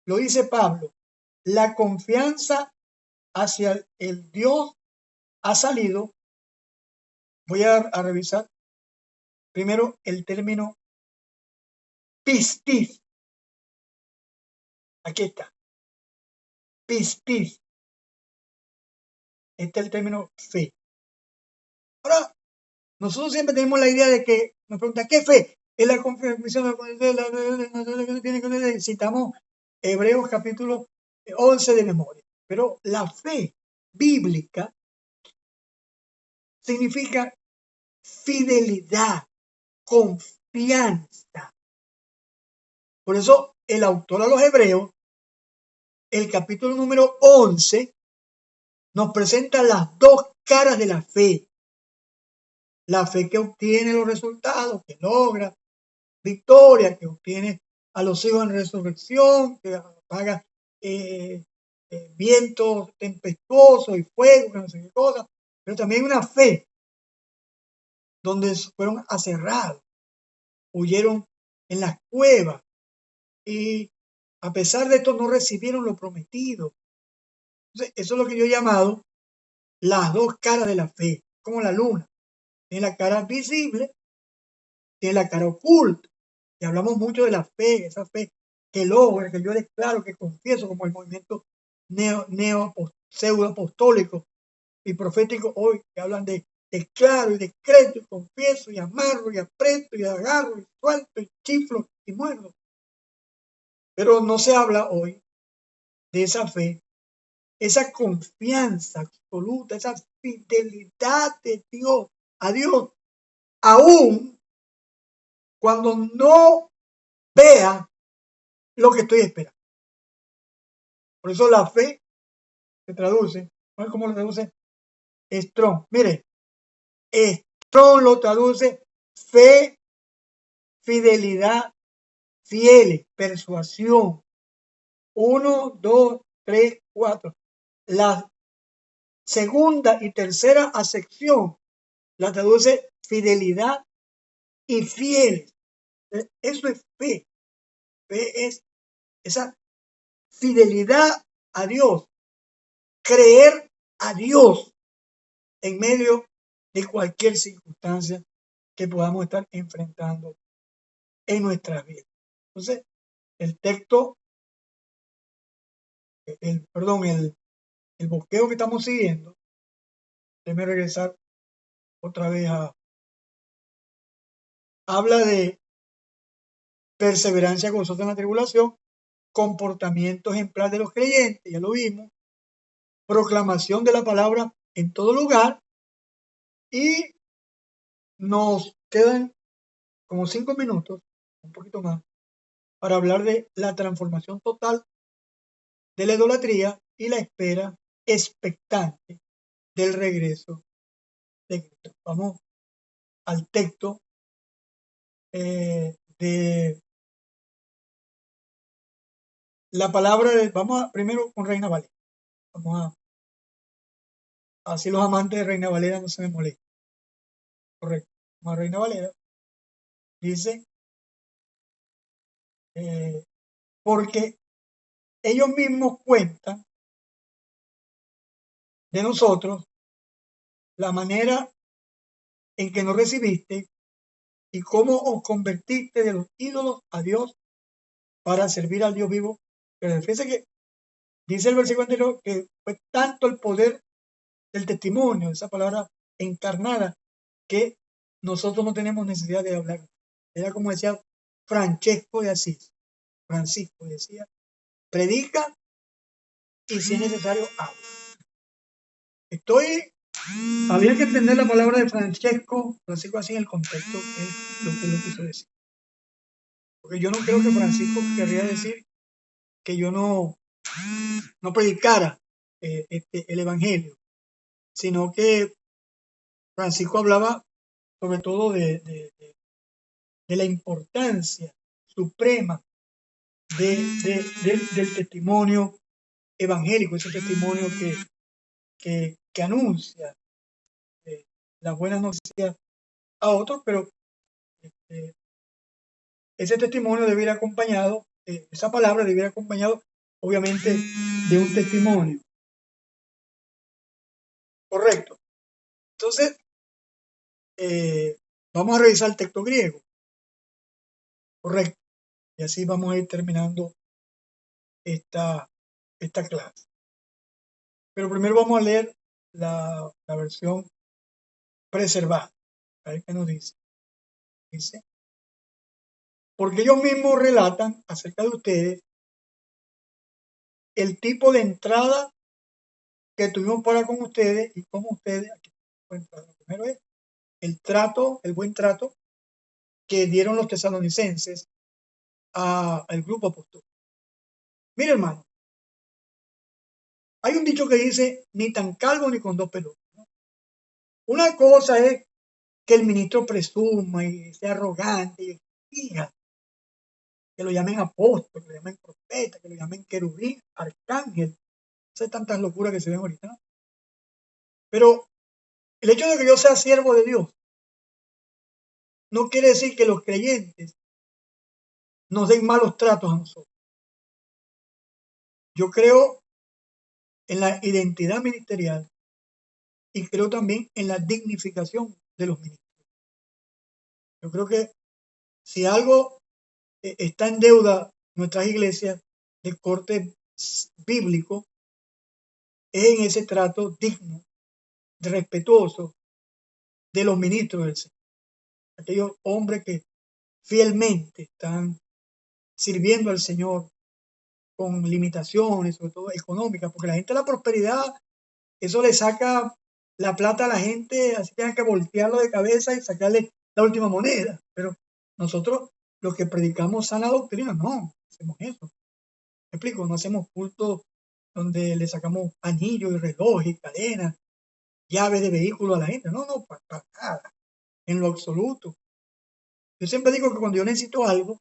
Speaker 1: lo dice Pablo, la confianza hacia el Dios ha salido. Voy a revisar primero el término pistis. Aquí está. Pistis. Este es el término fe. Ahora, nosotros siempre tenemos la idea de que nos preguntan, ¿qué fe? Es la confirmación de citamos Hebreos capítulo 11 de memoria. Pero la fe bíblica significa fidelidad, confianza. Por eso el autor a los Hebreos, el capítulo número 11, nos presenta las dos caras de la fe. La fe que obtiene los resultados, que logra victoria, que obtiene a los hijos en resurrección, que apaga vientos tempestuosos y fuego, que no sé qué cosa, pero también una fe donde fueron aserrados, huyeron en las cuevas y a pesar de esto no recibieron lo prometido. Entonces, eso es lo que yo he llamado las dos caras de la fe, como la luna. Tiene la cara visible, tiene la cara oculta. Y hablamos mucho de la fe, esa fe que logra, que yo declaro, que confieso, como el movimiento pseudo apostólico y profético hoy, que hablan de declaro y decreto y confieso y amarro y aprieto y agarro y suelto y chiflo y muerdo. Pero no se habla hoy de esa fe esa confianza absoluta, esa fidelidad de Dios a Dios, aún cuando no vea lo que estoy esperando. Por eso la fe se traduce, ¿no? ¿Cómo lo traduce? Strong. Mire, Strong lo traduce fe, fidelidad, fieles, persuasión. 1, 2, 3, 4. La segunda y tercera acepción la traduce fidelidad y fieles. Eso es fe. Fe es esa fidelidad a Dios, creer a Dios en medio de cualquier circunstancia que podamos estar enfrentando en nuestras vidas. Entonces, el texto, el bosqueo que estamos siguiendo, déjeme regresar otra vez habla de perseverancia gozosa en la tribulación, comportamiento ejemplar de los creyentes, ya lo vimos, proclamación de la palabra en todo lugar, y nos quedan como 5 minutos, un poquito más, para hablar de la transformación total de la idolatría y la espera expectante del regreso de Cristo. Vamos al texto de la palabra vamos primero con Reina Valera. Vamos así los amantes de Reina Valera no se me molestan. Correcto. Vamos a Reina Valera. Dice, porque ellos mismos cuentan de nosotros la manera en que nos recibiste y cómo os convertiste de los ídolos a Dios para servir al Dios vivo. Pero fíjense que dice el versículo anterior que fue tanto el poder del testimonio, esa palabra encarnada, que nosotros no tenemos necesidad de hablar. Era como decía Francesco de Asís. Francisco decía, predica y si es necesario habla. Había que entender la palabra de Francisco así en el contexto, es lo que él quiso decir. Porque yo no creo que Francisco querría decir que yo no predicara el evangelio, sino que Francisco hablaba sobre todo de la importancia suprema del testimonio evangélico, ese testimonio que anuncia las buenas noticias a otros, pero ese testimonio debe ir acompañado, esa palabra debe ir acompañado, obviamente, de un testimonio. Correcto. Entonces, vamos a revisar el texto griego. Correcto. Y así vamos a ir terminando esta clase. Pero primero vamos a leer la versión preservada. A ver qué nos dice. Dice, porque ellos mismos relatan acerca de ustedes el tipo de entrada que tuvimos para con ustedes y cómo ustedes, aquí, lo primero es el buen trato que dieron los tesalonicenses al grupo apostólico. Mire, hermano, hay un dicho que dice, ni tan calvo ni con 2 pelos, ¿no? Una cosa es que el ministro presuma y sea arrogante y diga, que lo llamen apóstol, que lo llamen profeta, que lo llamen querubín, arcángel. Esas tantas locuras que se ven ahorita, ¿no? Pero el hecho de que yo sea siervo de Dios no quiere decir que los creyentes nos den malos tratos a nosotros. Yo creo en la identidad ministerial y creo también en la dignificación de los ministros. Yo creo que si algo está en deuda nuestras iglesias de corte bíblico, es en ese trato digno, respetuoso de los ministros del Señor. Aquellos hombres que fielmente están sirviendo al Señor con limitaciones, sobre todo económicas, porque la gente, la prosperidad, eso le saca la plata a la gente, así que hay que voltearlo de cabeza y sacarle la última moneda. Pero nosotros, los que predicamos sana doctrina, no hacemos eso. ¿Me explico? No hacemos cultos donde le sacamos anillos y relojes y cadenas, llaves de vehículo a la gente. No, no, para nada, en lo absoluto. Yo siempre digo que cuando yo necesito algo,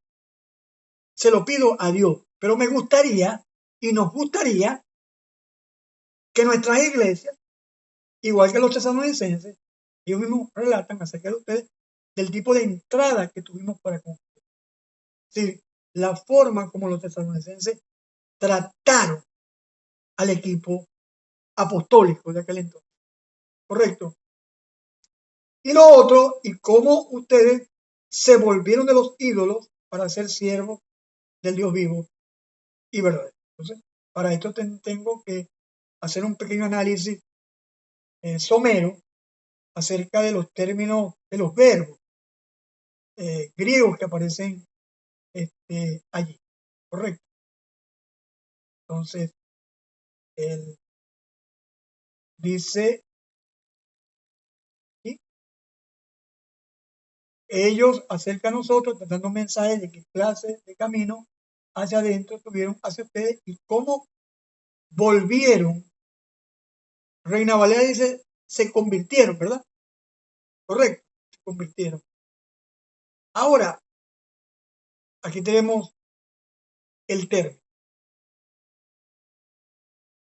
Speaker 1: se lo pido a Dios, pero me gustaría y nos gustaría que nuestras iglesias, igual que los tesalonicenses, ellos mismos relatan acerca de ustedes del tipo de entrada que tuvimos para con ustedes. Sí, la forma como los tesalonicenses trataron al equipo apostólico de aquel entonces. ¿Correcto? Y lo otro, y cómo ustedes se volvieron de los ídolos para ser siervos del Dios vivo y verdadero. Entonces, para esto tengo que hacer un pequeño análisis somero acerca de los términos, de los verbos griegos que aparecen allí. Correcto. Entonces, él dice, ¿sí? Ellos acerca a nosotros, tratando mensajes de qué clase de camino hacia adentro tuvieron hacia ustedes y cómo volvieron. Reina Valera dice, se convirtieron, ¿verdad? Correcto, se convirtieron. Ahora, aquí tenemos el término.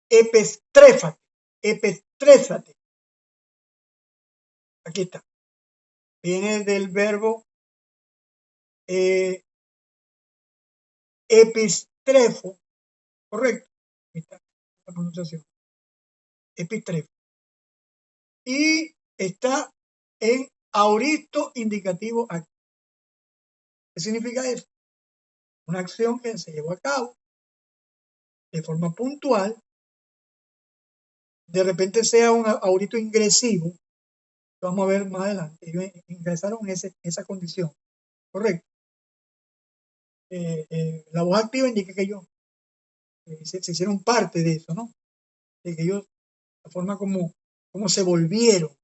Speaker 1: Epistréfate, epistréfate. Aquí está. Viene del verbo epistrefo, correcto. Aquí está la pronunciación. Epistrefo. Y está en auristo indicativo aquí. ¿Qué significa eso? Una acción que se llevó a cabo de forma puntual, de repente sea un aurito ingresivo, vamos a ver más adelante. Ellos ingresaron en esa condición, correcto. La voz activa indica que ellos se hicieron parte de eso, ¿no? De que ellos, la forma como se volvieron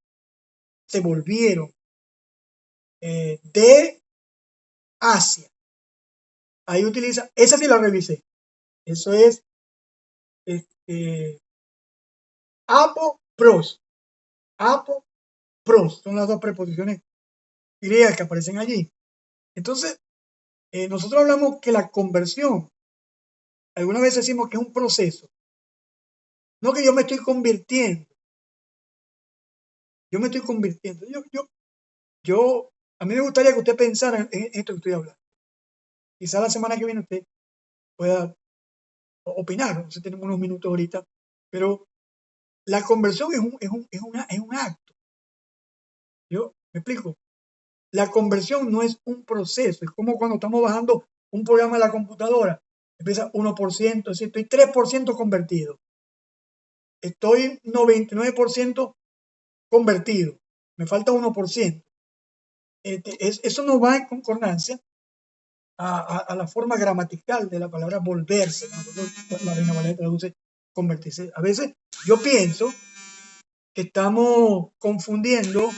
Speaker 1: de Asia. Ahí utiliza, esa sí la revisé. Eso es apopros. Apopros son las dos preposiciones griegas que aparecen allí. Entonces, nosotros hablamos que la conversión, algunas veces decimos que es un proceso. No que yo me estoy convirtiendo. Yo me estoy convirtiendo. A mí me gustaría que usted pensara en esto que estoy hablando. Quizá la semana que viene usted pueda opinar, no sé, tenemos unos minutos ahorita, pero la conversión es un acto. Yo me explico. La conversión no es un proceso, es como cuando estamos bajando un programa de la computadora. Empieza 1%, es decir, estoy 3% convertido. Estoy 99% convertido. Me falta 1%. Eso no va en concordancia a la forma gramatical de la palabra volverse. La Reina Valera traduce convertirse. A veces yo pienso que estamos confundiendo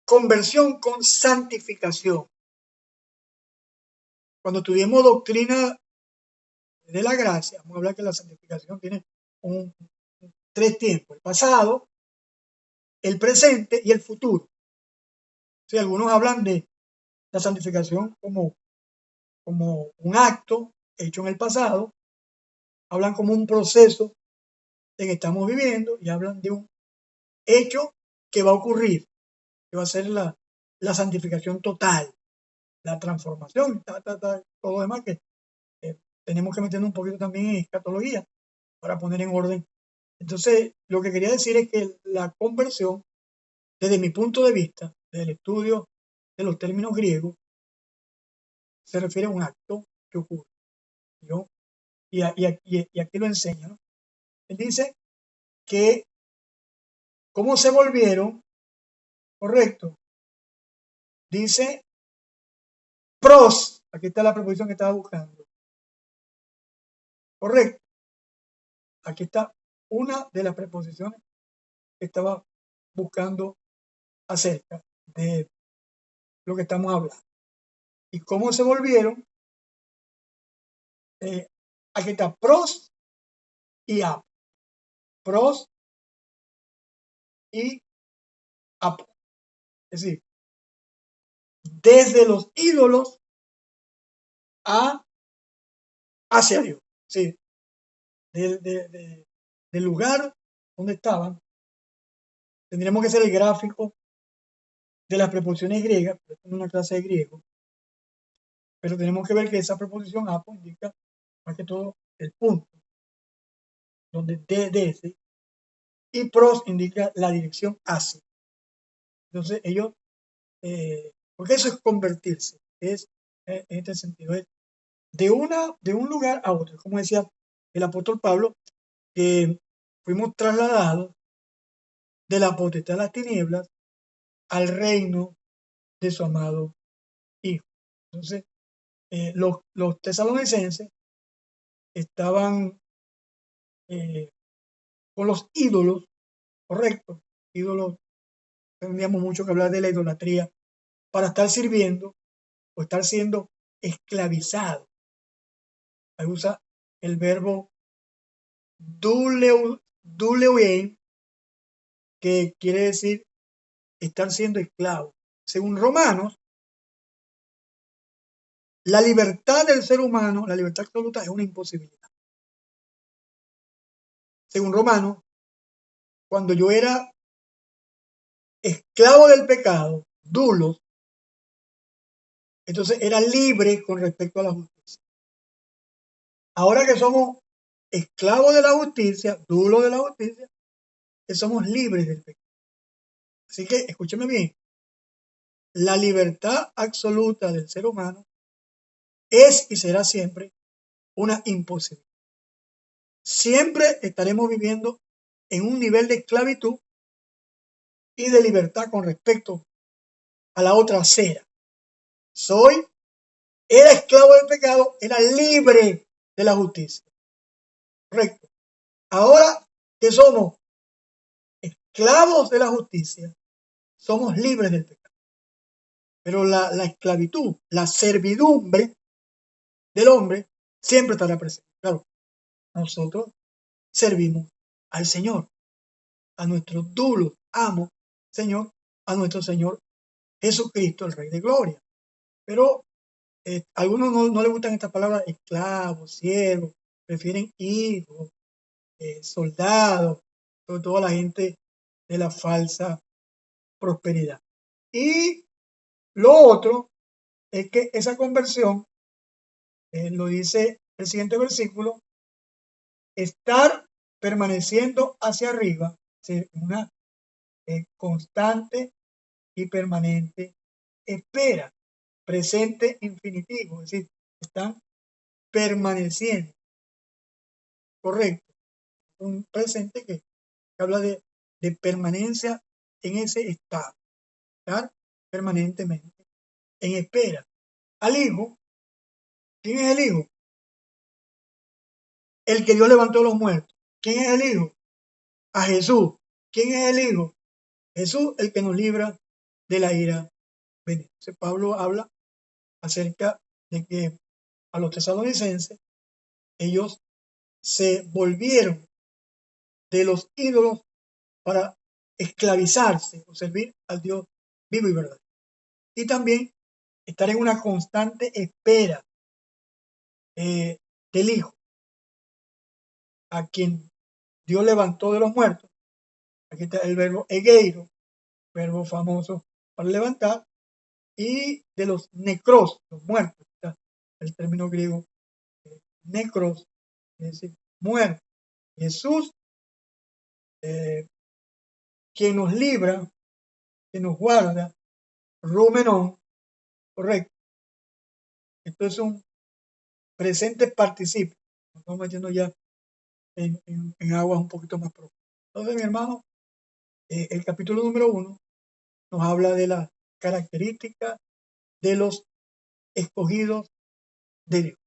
Speaker 1: conversión con santificación. Cuando estudiemos doctrina de la gracia, vamos a hablar que la santificación tiene tres tiempos: el pasado, el presente y el futuro. Si algunos hablan de la santificación como un acto hecho en el pasado, hablan como un proceso en que estamos viviendo y hablan de un hecho que va a ocurrir, que va a ser la santificación total, la transformación, todo lo demás que tenemos que meter un poquito también en escatología para poner en orden. Entonces, lo que quería decir es que la conversión, desde mi punto de vista, del estudio de los términos griegos, se refiere a un acto que ocurre. Y aquí lo enseña, ¿no? Él dice que cómo se volvieron, correcto, dice pros, Aquí está la preposición que estaba buscando. Correcto. Aquí está una de las preposiciones que estaba buscando acerca de lo que estamos hablando. ¿Y cómo se volvieron? Aquí está pros y ap. Pros y ap. Es decir, desde los ídolos hacia Dios. Sí, del lugar donde estaban, tendríamos que hacer el gráfico de las preposiciones griegas, es una clase de griego, pero tenemos que ver que esa preposición apo indica más que todo el punto, donde desde, y pros indica la dirección hacia. Entonces ellos, porque eso es convertirse, es en este sentido, es de un lugar a otro, como decía el apóstol Pablo, que fuimos trasladados de la potestad de las tinieblas al reino de su amado Hijo. Entonces, los tesalonicenses estaban con los ídolos, correcto, ídolos, tendríamos mucho que hablar de la idolatría, para estar sirviendo o estar siendo esclavizado. Ahí usa el verbo duleuein, que quiere decir estar siendo esclavo. Según Romanos, la libertad del ser humano, la libertad absoluta, es una imposibilidad. Según Romanos, cuando yo era esclavo del pecado, dulos, entonces era libre con respecto a la justicia. Ahora que somos esclavos de la justicia, dulos de la justicia, que somos libres del pecado. Así que escúcheme bien, la libertad absoluta del ser humano es y será siempre una imposibilidad. Siempre estaremos viviendo en un nivel de esclavitud y de libertad con respecto a la otra acera. Era esclavo del pecado, era libre de la justicia. Correcto. Ahora que somos esclavos de la justicia, somos libres del pecado. Pero la esclavitud, la servidumbre del hombre siempre estará presente. Claro, nosotros servimos al Señor, a nuestro duro amo Señor, a nuestro Señor Jesucristo, el Rey de Gloria. Pero a algunos no les gustan estas palabras, esclavos, siervos, prefieren hijos, soldados, sobre todo a la gente de la falsa prosperidad. Y lo otro es que esa conversión, lo dice el siguiente versículo, estar permaneciendo hacia arriba, es una constante y permanente espera, presente infinitivo, es decir, están permaneciendo, correcto, un presente que habla de permanencia en ese estado, estar permanentemente en espera. Al Hijo, ¿quién es el Hijo? El que Dios levantó a los muertos. ¿Quién es el Hijo? A Jesús. ¿Quién es el Hijo? Jesús, el que nos libra de la ira venidera. Pablo habla acerca de que a los tesalonicenses, ellos se volvieron de los ídolos para esclavizarse o servir al Dios vivo y verdadero. Y también estar en una constante espera del Hijo, a quien Dios levantó de los muertos. Aquí está el verbo egeiro, verbo famoso para levantar, y de los necros, los muertos. Está el término griego necros, es decir, muerto. Jesús, quien nos libra, que nos guarda, rumenón, correcto. Esto es un presente participio. Nos estamos metiendo ya en aguas un poquito más profundas. Entonces, mi hermano, el capítulo número 1 nos habla de las características de los escogidos de Dios.